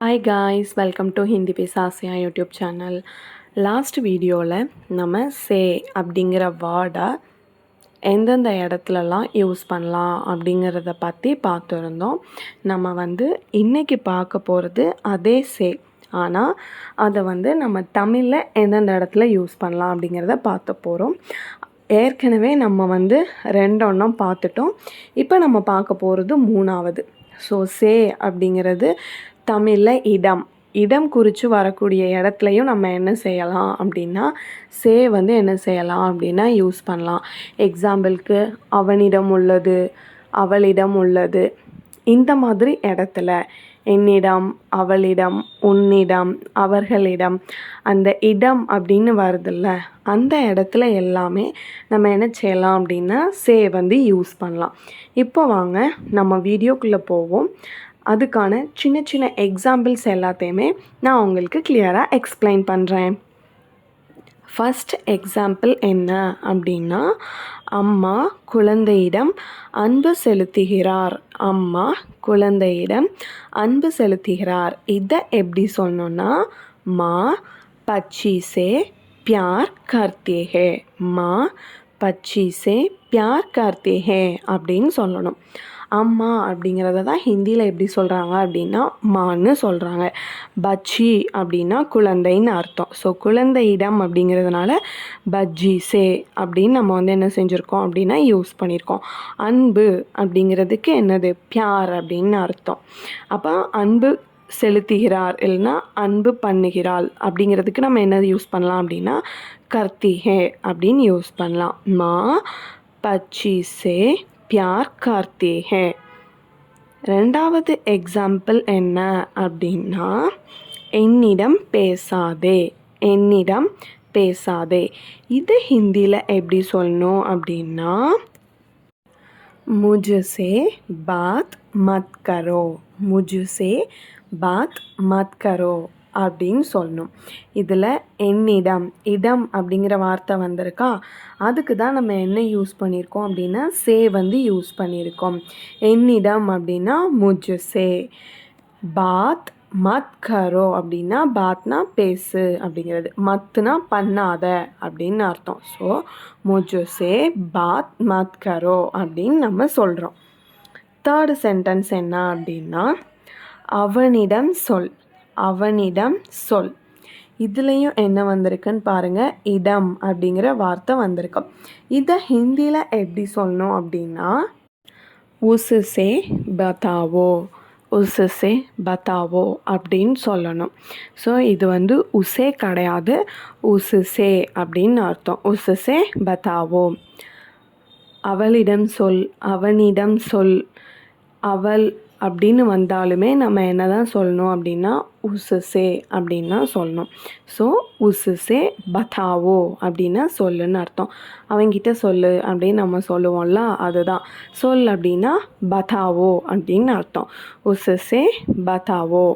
Hi guys, welcome to Hindi பேச ஆசையா YouTube channel. Last வீடியோவில் நம்ம சே அப்படிங்கிற வேர்டை எந்தெந்த இடத்துலலாம் யூஸ் பண்ணலாம் அப்படிங்கிறத பற்றி பார்த்துருந்தோம். நம்ம இன்றைக்கி பார்க்க போகிறது அதே சே, ஆனால் அதை நம்ம தமிழில் எந்தெந்த இடத்துல யூஸ் பண்ணலாம் அப்படிங்கிறத பார்க்க போகிறோம். ஏற்கனவே நம்ம ரெண்டொன்னும் பார்த்துட்டோம். இப்போ நம்ம பார்க்க போகிறது மூணாவது. ஸோ சே அப்படிங்கிறது தமிழில் இடம் குறித்து வரக்கூடிய இடத்துலையும் நம்ம என்ன செய்யலாம் அப்படின்னா சே என்ன செய்யலாம் அப்படின்னா யூஸ் பண்ணலாம். எக்ஸாம்பிளுக்கு அவனிடம் உள்ளது, அவளிடம் உள்ளது, இந்த மாதிரி இடத்துல என்னிடம், அவளிடம், உன்னிடம், அவர்களிடம், அந்த இடம் அப்படின்னு வருதுல்ல, அந்த இடத்துல எல்லாமே நம்ம என்ன செய்யலாம் அப்படின்னா சே யூஸ் பண்ணலாம். இப்போ வாங்க நம்ம வீடியோக்குள்ளே போவோம். அதுக்கான சின்ன சின்ன எக்ஸாம்பிள்ஸ் எல்லாத்தையுமே நான் உங்களுக்கு கிளியராக எக்ஸ்பிளைன் பண்ணுறேன். ஃபர்ஸ்ட் எக்ஸாம்பிள் என்ன அப்படின்னா, அம்மா குழந்தையிடம் அன்பு செலுத்துகிறார். அம்மா குழந்தையிடம் அன்பு செலுத்துகிறார். இதை எப்படி சொல்லணும்னா, மா பச்சி சே प्यार करती है. மா பச்சி சே प्यार करती है அப்படின்னு சொல்லணும். அம்மா அப்படிங்கிறத தான் ஹிந்தியில் எப்படி சொல்கிறாங்க அப்படின்னா மான்னு சொல்கிறாங்க. பச்சி அப்படின்னா குழந்தைன்னு அர்த்தம். ஸோ குழந்தையிடம் அப்படிங்கிறதுனால பஜ்ஜி சே அப்படின்னு நம்ம என்ன செஞ்சுருக்கோம் அப்படின்னா யூஸ் பண்ணியிருக்கோம். அன்பு அப்படிங்கிறதுக்கு என்னது பியார் அப்படின்னு அர்த்தம். அப்போ அன்பு செலுத்துகிறார் இல்லைன்னா அன்பு பண்ணுகிறாள் அப்படிங்கிறதுக்கு நம்ம என்ன யூஸ் பண்ணலாம் அப்படின்னா கர்த்தி ஹே அப்படின்னு யூஸ் பண்ணலாம். மா பச்சி சே प्यार करती है. ரெண்டாவது எக்ஸாம்பிள் என்ன அப்படின்னா, என்னிடம் பேசாதே. என்னிடம் பேசாதே. இது ஹிந்தியில் எப்படி சொல்லணும் அப்படின்னா, मुझसे बात मत करो. मुझसे बात मत करो அப்படின்னு சொல்லணும். இதில் என்னிடம், இடம் அப்படிங்கிற வார்த்தை வந்திருக்கா, அதுக்கு தான் நம்ம என்ன யூஸ் பண்ணியிருக்கோம் அப்படின்னா சே யூஸ் பண்ணியிருக்கோம். என்னிடம் அப்படின்னா முஜ்சே, பாத் மத் கரோ அப்படின்னா பாத்னா பேசு அப்படிங்கிறது, மத்னா பண்ணாத அப்படின்னு அர்த்தம். ஸோ முஜ்சே பாத் மத் கரோ அப்படின்னு நம்ம சொல்கிறோம். தேர்டு சென்டென்ஸ் என்ன அப்படின்னா, அவனிடம் சொல். அவனிடம் சொல். இதுலேயும் என்ன வந்திருக்குன்னு பாருங்கள், இடம் அப்படிங்கிற வார்த்தை வந்திருக்கு. இதை ஹிந்தியில் எப்படி சொல்லணும் அப்படின்னா, உஸ்ஸே பதாவோ, உஸ்ஸே பதாவோ அப்படின்னு சொல்லணும். ஸோ இது உஸ்ஸே கிடையாது, உஸ்ஸே அப்படின்னு அர்த்தம். உஸ்ஸே பதாவோ. அவளிடம் சொல், அவனிடம் சொல், அவள் அப்படின்னு வந்தாலுமே நம்ம என்ன தான் சொல்லணும் அப்படின்னா உஸ்ஸே அப்படின்னா சொல்லணும். ஸோ உஸ்ஸே பதாவோ அப்படின்னா சொல்லுன்னு அர்த்தம். அவங்கிட்ட சொல்லு அப்படின்னு நம்ம சொல்லுவோம்ல, அதுதான் சொல் அப்படின்னா பதாவோ அப்படின்னு அர்த்தம். உஸ்ஸே பதாவோ.